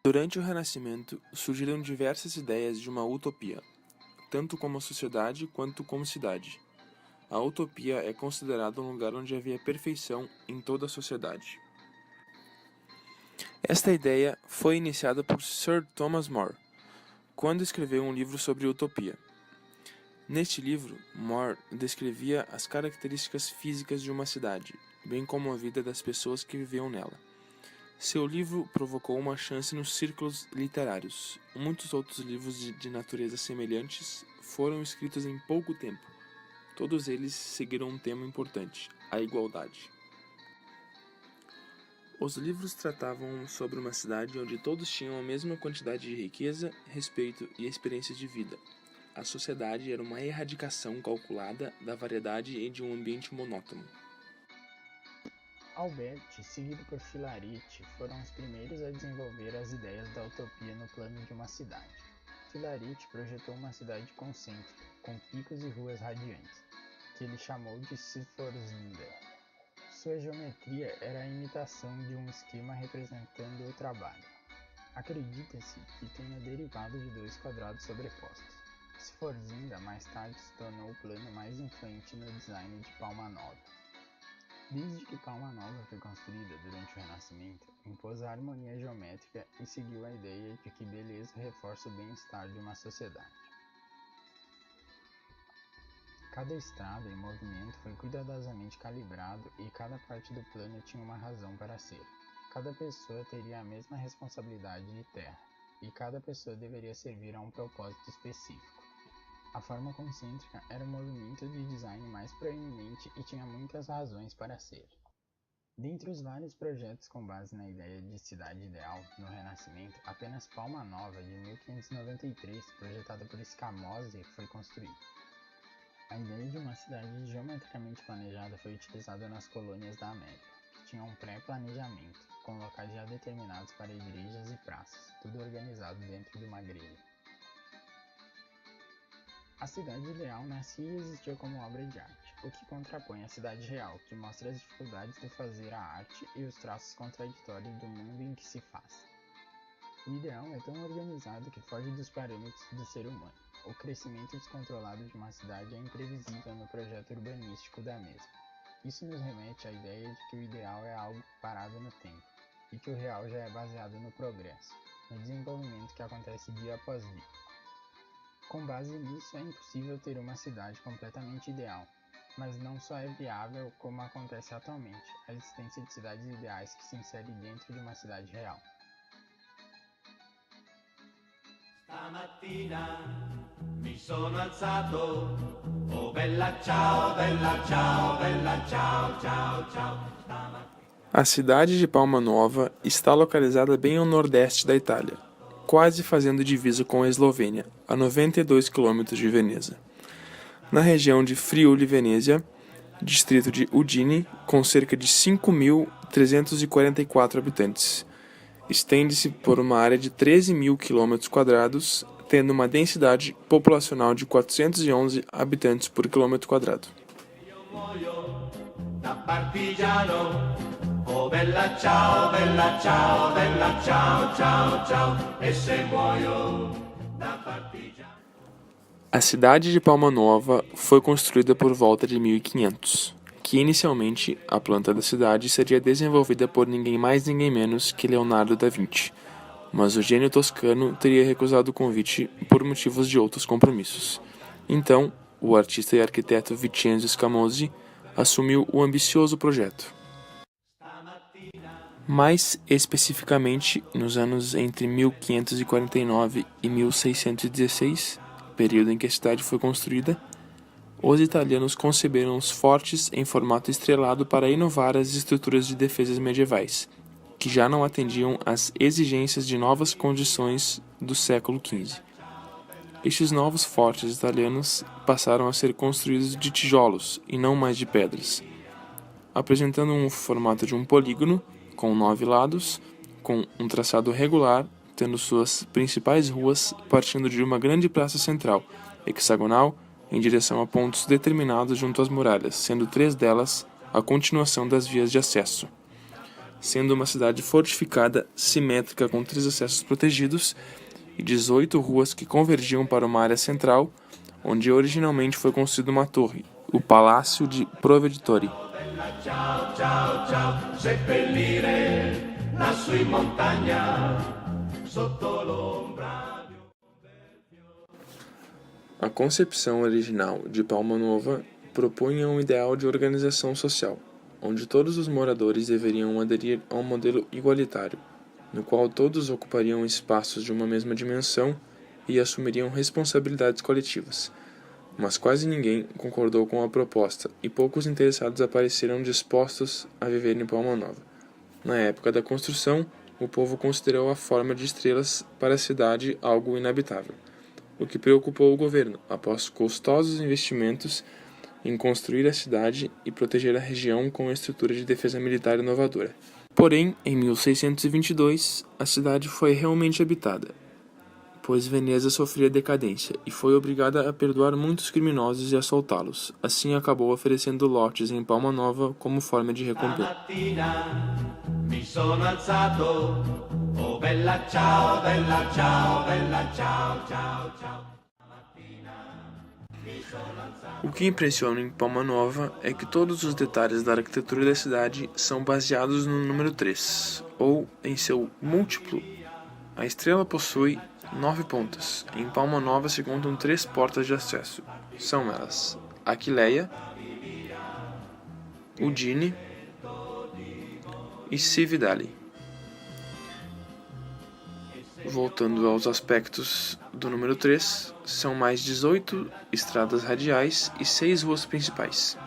Durante o Renascimento, surgiram diversas ideias de uma utopia, tanto como sociedade quanto como cidade. A utopia é considerada um lugar onde havia perfeição em toda a sociedade. Esta ideia foi iniciada por Sir Thomas More, quando escreveu um livro sobre utopia. Neste livro, More descrevia as características físicas de uma cidade, bem como a vida das pessoas que viviam nela. Seu livro provocou uma chance nos círculos literários. Muitos outros livros de natureza semelhantes foram escritos em pouco tempo. Todos eles seguiram um tema importante, a igualdade. Os livros tratavam sobre uma cidade onde todos tinham a mesma quantidade de riqueza, respeito e experiência de vida. A sociedade era uma erradicação calculada da variedade e de um ambiente monótono. Alberti, seguido por Filarete, foram os primeiros a desenvolver as ideias da utopia no plano de uma cidade. Filarete projetou uma cidade concêntrica, com picos e ruas radiantes, que ele chamou de Sforzinda. Sua geometria era a imitação de um esquema representando o trabalho. Acredita-se que tenha derivado de dois quadrados sobrepostos. Sforzinda mais tarde se tornou o plano mais influente no design de Palma Nova. Desde que Palma Nova foi construída durante o Renascimento, impôs a harmonia geométrica e seguiu a ideia de que beleza reforça o bem-estar de uma sociedade. Cada estrada e movimento foi cuidadosamente calibrado e cada parte do plano tinha uma razão para ser. Cada pessoa teria a mesma responsabilidade de terra, e cada pessoa deveria servir a um propósito específico. A forma concêntrica era o movimento de design mais proeminente e tinha muitas razões para ser. Dentre os vários projetos com base na ideia de cidade ideal no Renascimento, apenas Palma Nova, de 1593, projetada por Scamozzi, foi construída. A ideia de uma cidade geometricamente planejada foi utilizada nas colônias da América, que tinham um pré-planejamento, com locais já determinados para igrejas e praças, tudo organizado dentro de uma grelha. A cidade ideal nascia e existia como obra de arte, o que contrapõe a cidade real, que mostra as dificuldades de fazer a arte e os traços contraditórios do mundo em que se faz. O ideal é tão organizado que foge dos parâmetros do ser humano. O crescimento descontrolado de uma cidade é imprevisível no projeto urbanístico da mesma. Isso nos remete à ideia de que o ideal é algo parado no tempo, e que o real já é baseado no progresso, no desenvolvimento que acontece dia após dia. Com base nisso, é impossível ter uma cidade completamente ideal, mas não só é viável como acontece atualmente, a existência de cidades ideais que se inserem dentro de uma cidade real. Stamattina mi sono alzato, oh bella ciao, ciao, ciao, ciao. A cidade de Palma Nova está localizada bem ao nordeste da Itália, quase fazendo divisa com a Eslovênia, a 92 km de Veneza. Na região de Friuli-Venezia, distrito de Udine, com cerca de 5.344 habitantes. Estende-se por uma área de 13.000 km², tendo uma densidade populacional de 411 habitantes por quilômetro quadrado. Oh bella ciao, ciao, ciao, ciao, e se muoio da partigiano. A cidade de Palma Nova foi construída por volta de 1500, que inicialmente a planta da cidade seria desenvolvida por ninguém mais ninguém menos que Leonardo da Vinci, mas o gênio toscano teria recusado o convite por motivos de outros compromissos. Então, o artista e arquiteto Vincenzo Scamozzi assumiu o ambicioso projeto. Mais especificamente, nos anos entre 1549 e 1616, período em que a cidade foi construída, os italianos conceberam os fortes em formato estrelado para inovar as estruturas de defesas medievais, que já não atendiam às exigências de novas condições do século XV. Estes novos fortes italianos passaram a ser construídos de tijolos e não mais de pedras, apresentando um formato de um polígono com 9 lados, com um traçado regular, tendo suas principais ruas partindo de uma grande praça central, hexagonal, em direção a pontos determinados junto às muralhas, sendo 3 delas a continuação das vias de acesso. sendo uma cidade fortificada, simétrica com 3 acessos protegidos e 18 ruas que convergiam para uma área central, onde originalmente foi construída uma torre, o Palácio de Provveditore. Ciao, ciao, ciao, seppellire lassù in montagna, sotto l'ombra di A concepção original de Palma Nova propunha um ideal de organização social, onde todos os moradores deveriam aderir a um modelo igualitário, no qual todos ocupariam espaços de uma mesma dimensão e assumiriam responsabilidades coletivas. Mas quase ninguém concordou com a proposta e poucos interessados apareceram dispostos a viver em Palma Nova. Na época da construção, o povo considerou a forma de estrelas para a cidade algo inabitável, o que preocupou o governo, após custosos investimentos em construir a cidade e proteger a região com uma estrutura de defesa militar inovadora. Porém, em 1622, a cidade foi realmente habitada, pois Veneza sofria decadência e foi obrigada a perdoar muitos criminosos e a soltá-los. Assim, acabou oferecendo lotes em Palma Nova como forma de recompensa. mattina mi sono alzato, oh bella ciao, bella ciao, bella ciao, ciao, ciao. O que impressiona em Palma Nova é que todos os detalhes da arquitetura da cidade são baseados no número 3, ou em seu múltiplo. A estrela possui 9 pontas. Em Palma Nova se contam 3 portas de acesso. São elas Aquileia, Udine e Cividale. Voltando aos aspectos do número 3, são mais 18 estradas radiais e 6 ruas principais.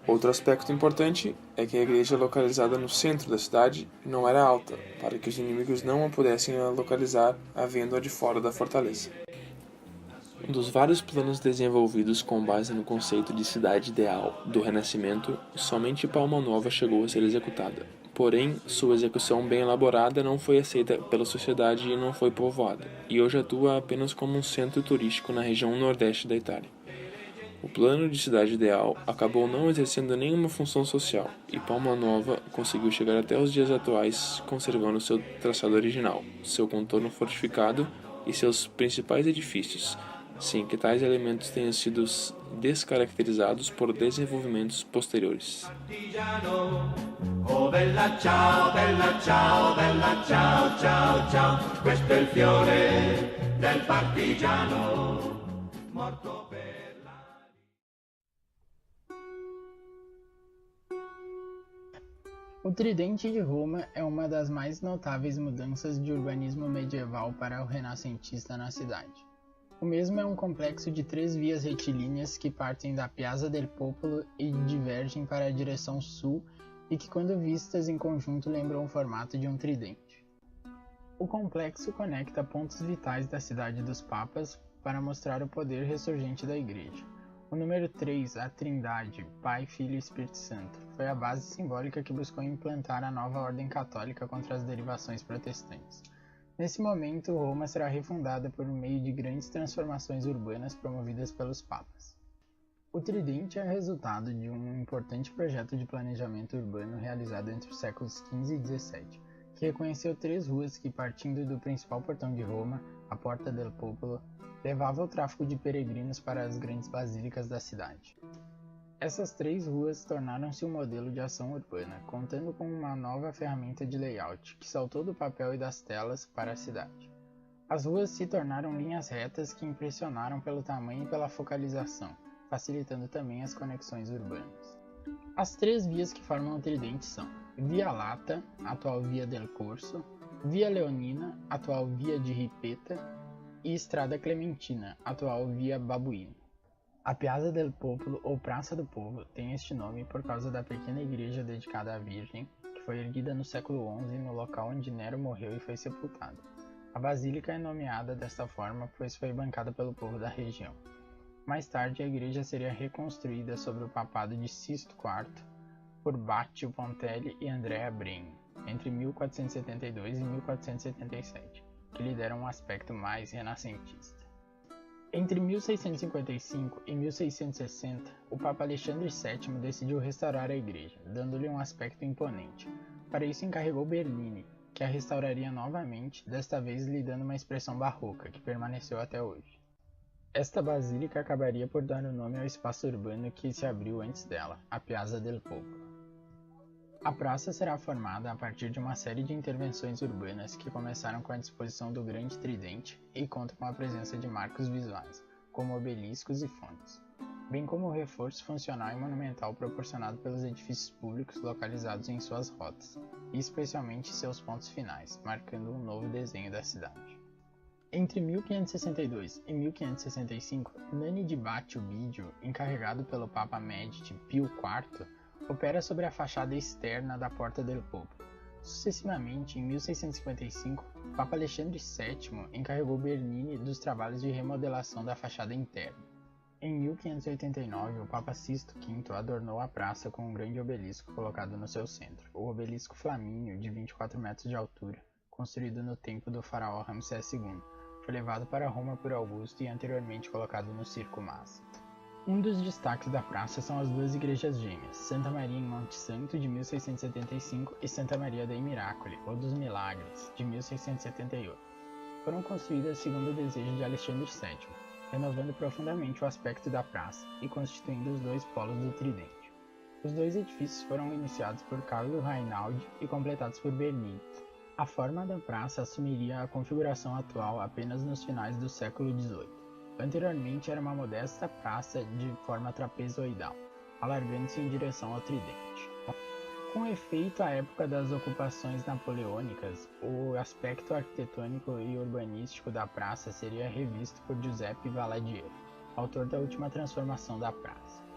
Outro aspecto importante é que a igreja localizada no centro da cidade não era alta, para que os inimigos não a pudessem localizar, havendo-a de fora da fortaleza. Um dos vários planos desenvolvidos com base no conceito de cidade ideal do Renascimento, somente Palma Nova chegou a ser executada. Porém, sua execução bem elaborada não foi aceita pela sociedade e não foi povoada, e hoje atua apenas como um centro turístico na região nordeste da Itália. O plano de cidade ideal acabou não exercendo nenhuma função social, e Palma Nova conseguiu chegar até os dias atuais conservando seu traçado original, seu contorno fortificado e seus principais edifícios, sem que tais elementos tenham sido descaracterizados por desenvolvimentos posteriores. Oh bella ciao, bella ciao, bella ciao, ciao, ciao. Questo è il fiore del partigiano morto per la... O Tridente de Roma é uma das mais notáveis mudanças de urbanismo medieval para o renascentista na cidade. O mesmo é um complexo de 3 vias retilíneas que partem da Piazza del Popolo e divergem para a direção sul e que, quando vistas em conjunto, lembram o formato de um tridente. O complexo conecta pontos vitais da Cidade dos Papas para mostrar o poder ressurgente da Igreja. O número 3, a Trindade, Pai, Filho e Espírito Santo, foi a base simbólica que buscou implantar a nova ordem católica contra as derivações protestantes. Nesse momento, Roma será refundada por meio de grandes transformações urbanas promovidas pelos papas. O Tridente é resultado de um importante projeto de planejamento urbano realizado entre os séculos XV e XVII, que reconheceu 3 ruas que, partindo do principal portão de Roma, a Porta del Popolo, levava o tráfego de peregrinos para as grandes basílicas da cidade. Essas 3 ruas tornaram-se um modelo de ação urbana, contando com uma nova ferramenta de layout, que saltou do papel e das telas para a cidade. As ruas se tornaram linhas retas que impressionaram pelo tamanho e pela focalização, facilitando também as conexões urbanas. As 3 vias que formam o Tridente são Via Lata, atual Via del Corso, Via Leonina, atual Via de Ripetta, e Estrada Clementina, atual Via Babuino. A Piazza del Popolo, ou Praça do Povo, tem este nome por causa da pequena igreja dedicada à Virgem, que foi erguida no século XI no local onde Nero morreu e foi sepultado. A basílica é nomeada desta forma pois foi bancada pelo povo da região. Mais tarde, a igreja seria reconstruída sob o papado de Sisto IV por Baccio Pontelli e Andrea Bregni, entre 1472 e 1477, que lhe deram um aspecto mais renascentista. Entre 1655 e 1660, o Papa Alexandre VII decidiu restaurar a igreja, dando-lhe um aspecto imponente. Para isso encarregou Bernini, que a restauraria novamente, desta vez lhe dando uma expressão barroca, que permaneceu até hoje. Esta basílica acabaria por dar o nome ao espaço urbano que se abriu antes dela, a Piazza del Popolo. A praça será formada a partir de uma série de intervenções urbanas que começaram com a disposição do Grande Tridente e contam com a presença de marcos visuais, como obeliscos e fontes, bem como o reforço funcional e monumental proporcionado pelos edifícios públicos localizados em suas rotas, e especialmente seus pontos finais, marcando um novo desenho da cidade. Entre 1562 e 1565, Nani di Baccio Biggio, encarregado pelo Papa Medici Pio IV, opera sobre a fachada externa da Porta del Popolo. Sucessivamente, em 1655, Papa Alexandre VII encarregou Bernini dos trabalhos de remodelação da fachada interna. Em 1589, o Papa Sisto V adornou a praça com um grande obelisco colocado no seu centro, o Obelisco Flamínio, de 24 metros de altura, construído no tempo do faraó Ramsés II. Foi levado para Roma por Augusto e anteriormente colocado no Circo Massa. Um dos destaques da praça são as duas igrejas gêmeas, Santa Maria em Monte Santo, de 1675, e Santa Maria dei Miracoli, ou dos Milagres, de 1678. Foram construídas segundo o desejo de Alexandre VII, renovando profundamente o aspecto da praça e constituindo os dois polos do Tridente. Os dois edifícios foram iniciados por Carlo Rainaldi e completados por Bernini. A forma da praça assumiria a configuração atual apenas nos finais do século XVIII. Anteriormente era uma modesta praça de forma trapezoidal, alargando-se em direção ao Tridente. Com efeito à época das ocupações napoleônicas, o aspecto arquitetônico e urbanístico da praça seria revisto por Giuseppe Valadiero, autor da última transformação da praça.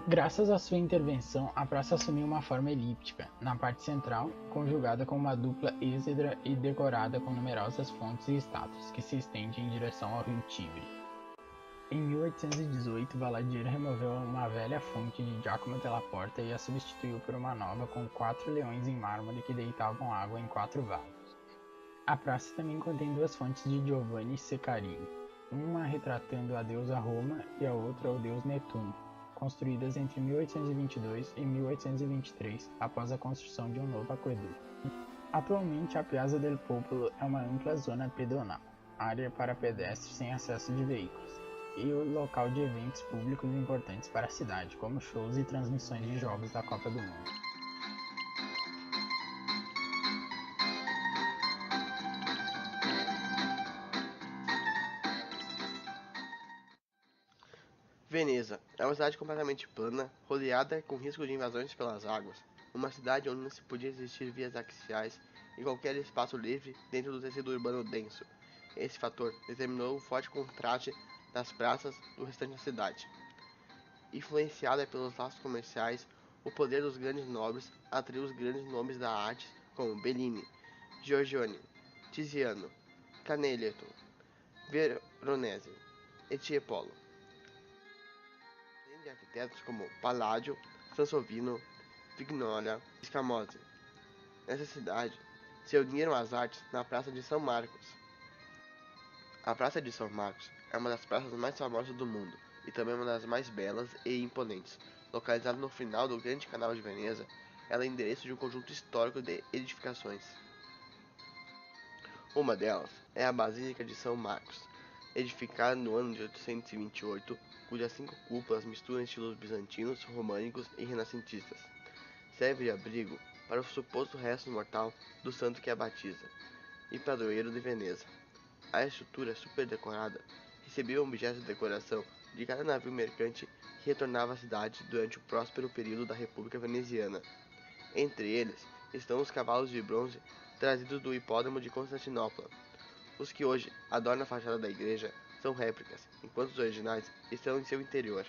Graças à sua intervenção, a praça assumiu uma forma elíptica, na parte central, conjugada com uma dupla êxedra e decorada com numerosas fontes e estátuas, que se estende em direção ao rio Tibre. Em 1818, Valadiero removeu uma velha fonte de Giacomo della Porta e a substituiu por uma nova com 4 leões em mármore que deitavam água em 4 vasos. A praça também contém 2 fontes de Giovanni Ceccarini, uma retratando a deusa Roma e a outra o deus Netuno, construídas entre 1822 e 1823, após a construção de um novo aqueduto. Atualmente, a Piazza del Popolo é uma ampla zona pedonal, área para pedestres sem acesso de veículos, e o local de eventos públicos importantes para a cidade, como shows e transmissões de jogos da Copa do Mundo. Veneza é uma cidade completamente plana, rodeada com risco de invasões pelas águas. Uma cidade onde não se podia existir vias axiais e qualquer espaço livre dentro do tecido urbano denso. Esse fator determinou o forte contraste das praças do restante da cidade. Influenciada pelos laços comerciais, o poder dos grandes nobres atraiu os grandes nomes da arte como Bellini, Giorgione, Tiziano, Canaletto, Veronese e Tiepolo. Além de arquitetos como Palladio, Sansovino, Vignola e Scamozzi. Nessa cidade se uniram as artes na Praça de São Marcos. A Praça de São Marcos é uma das praças mais famosas do mundo e também uma das mais belas e imponentes. Localizada no final do Grande Canal de Veneza, ela é endereço de um conjunto histórico de edificações. Uma delas é a Basílica de São Marcos, edificada no ano de 828, cujas 5 cúpulas misturam estilos bizantinos, românicos e renascentistas. Serve de abrigo para o suposto resto mortal do santo que a batiza, e padroeiro de Veneza. A estrutura super decorada recebia objetos de decoração de cada navio mercante que retornava à cidade durante o próspero período da República Veneziana. Entre eles estão os cavalos de bronze trazidos do hipódromo de Constantinopla. Os que hoje adornam a fachada da igreja são réplicas, enquanto os originais estão em seu interior.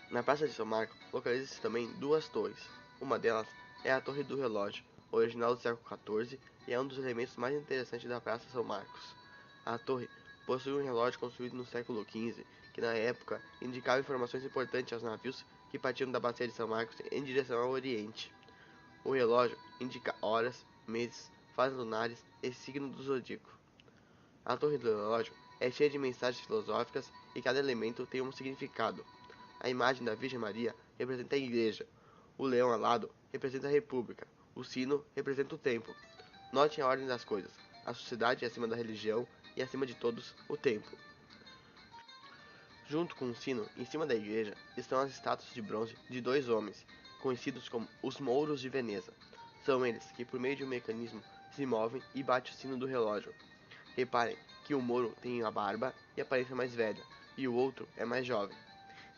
Na Praça de São Marco localizam-se também 2 torres. Uma delas é a Torre do Relógio, original do século XIV, e é um dos elementos mais interessantes da Praça São Marcos. A torre possui um relógio construído no século XV, que na época indicava informações importantes aos navios que partiam da Bacia de São Marcos em direção ao Oriente. O relógio indica horas, meses, fases lunares e signo do zodíaco. A torre do relógio é cheia de mensagens filosóficas e cada elemento tem um significado. A imagem da Virgem Maria representa a Igreja, o leão alado representa a República, O sino representa o tempo. Notem a ordem das coisas. A sociedade é acima da religião e, acima de todos, o tempo. Junto com o sino, em cima da igreja, estão as estátuas de bronze de 2 homens, conhecidos como os Mouros de Veneza. São eles que, por meio de um mecanismo, se movem e batem o sino do relógio. Reparem que o Mouro tem a barba e a aparência mais velha, e o outro é mais jovem.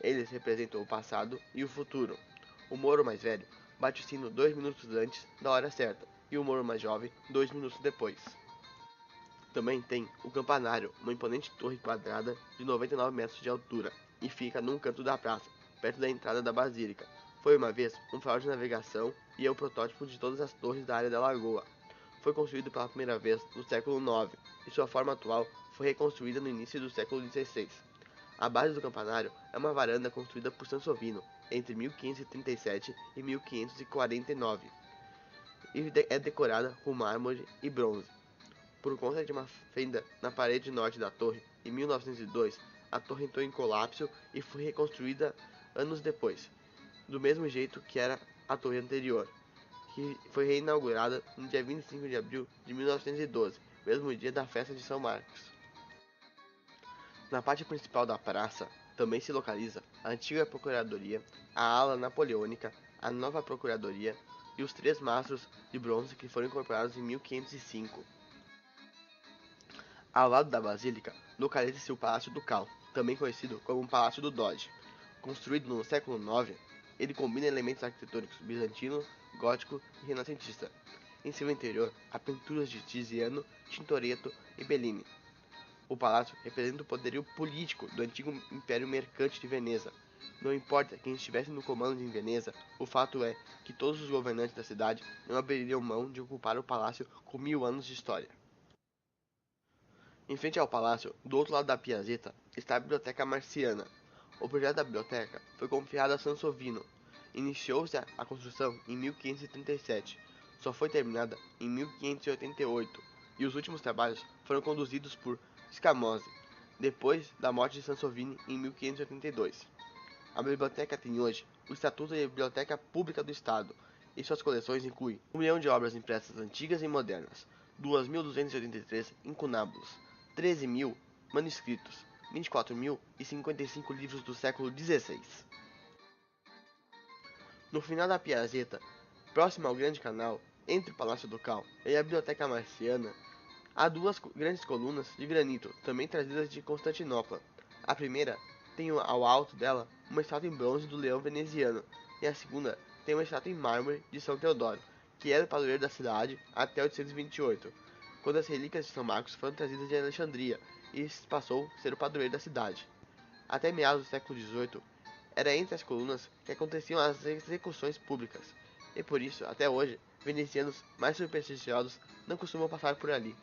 Eles representam o passado e o futuro. O Mouro mais velho bate o sino 2 minutos antes da hora certa, e o Mouro mais jovem 2 minutos depois. Também tem o campanário, uma imponente torre quadrada de 99 metros de altura, e fica num canto da praça, perto da entrada da basílica. Foi uma vez um farol de navegação e é o protótipo de todas as torres da área da lagoa. Foi construído pela primeira vez no século IX, e sua forma atual foi reconstruída no início do século XVI. A base do campanário é uma varanda construída por Sansovino entre 1537 e 1549, e é decorada com mármore e bronze. Por conta de uma fenda na parede norte da torre, em 1902, a torre entrou em colapso e foi reconstruída anos depois, do mesmo jeito que era a torre anterior, que foi reinaugurada no dia 25 de abril de 1912, mesmo dia da festa de São Marcos. Na parte principal da praça também se localiza a antiga procuradoria, a ala napoleônica, a nova procuradoria e os 3 mastros de bronze que foram incorporados em 1505. Ao lado da basílica, localiza-se o Palácio Ducal, também conhecido como Palácio do Doge. Construído no século IX, ele combina elementos arquitetônicos bizantino, gótico e renascentista. Em seu interior, há pinturas de Tiziano, Tintoretto e Bellini. O palácio representa o poderio político do antigo Império Mercante de Veneza. Não importa quem estivesse no comando em Veneza, o fato é que todos os governantes da cidade não abririam mão de ocupar o palácio com 1000 anos de história. Em frente ao palácio, do outro lado da Piazzetta, está a Biblioteca Marciana. O projeto da biblioteca foi confiado a Sansovino. Iniciou-se a construção em 1537, só foi terminada em 1588, e os últimos trabalhos foram conduzidos por Scamozzi, depois da morte de Sansovino em 1582. A biblioteca tem hoje o Estatuto de Biblioteca Pública do Estado, e suas coleções incluem 1 milhão de obras impressas antigas e modernas, 2.283 incunábulos, 13.000 manuscritos, 24.055 livros do século XVI. No final da Piazzetta, próximo ao Grande Canal, entre o Palácio Ducal e a Biblioteca Marciana, há 2 grandes colunas de granito, também trazidas de Constantinopla. A primeira tem ao alto dela uma estátua em bronze do leão veneziano, e a segunda tem uma estátua em mármore de São Teodoro, que era o padroeiro da cidade até 828, quando as relíquias de São Marcos foram trazidas de Alexandria, e passou a ser o padroeiro da cidade. Até meados do século XVIII, era entre as colunas que aconteciam as execuções públicas, e por isso, até hoje, venezianos mais supersticiosos não costumam passar por ali.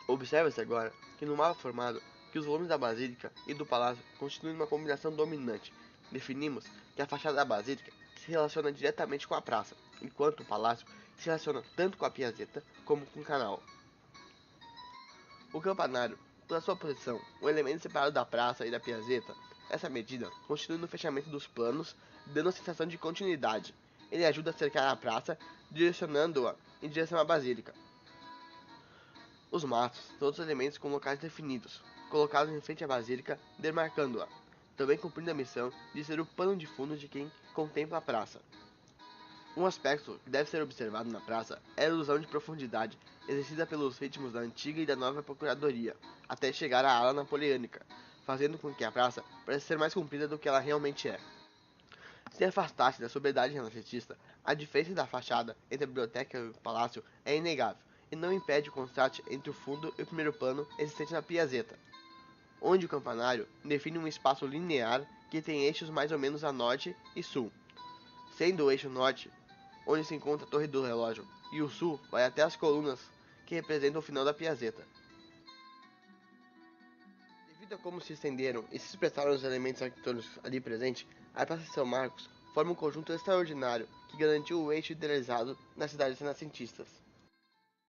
Observa-se agora que no mapa formado que os volumes da basílica e do palácio constituem uma combinação dominante. Definimos que a fachada da basílica se relaciona diretamente com a praça, enquanto o palácio se relaciona tanto com a Piazzetta como com o canal. O campanário, pela sua posição, um elemento separado da praça e da Piazzetta, essa medida constitui no fechamento dos planos, dando a sensação de continuidade. Ele ajuda a cercar a praça, direcionando-a em direção à basílica. Os matos são outros elementos com locais definidos, colocados em frente à basílica, demarcando-a, também cumprindo a missão de ser o pano de fundo de quem contempla a praça. Um aspecto que deve ser observado na praça é a ilusão de profundidade exercida pelos ritmos da antiga e da nova procuradoria, até chegar à ala napoleônica, fazendo com que a praça pareça ser mais comprida do que ela realmente é. Se afastasse da sobriedade renascentista, a diferença da fachada entre a biblioteca e o palácio é inegável, e não impede o contraste entre o fundo e o primeiro plano existente na Piazzetta, onde o campanário define um espaço linear que tem eixos mais ou menos a norte e sul, sendo o eixo norte onde se encontra a torre do relógio, e o sul vai até as colunas que representam o final da Piazzetta. Devido a como se estenderam e se expressaram os elementos arquitetônicos ali presentes, a Praça de São Marcos forma um conjunto extraordinário que garantiu o eixo idealizado nas cidades renascentistas.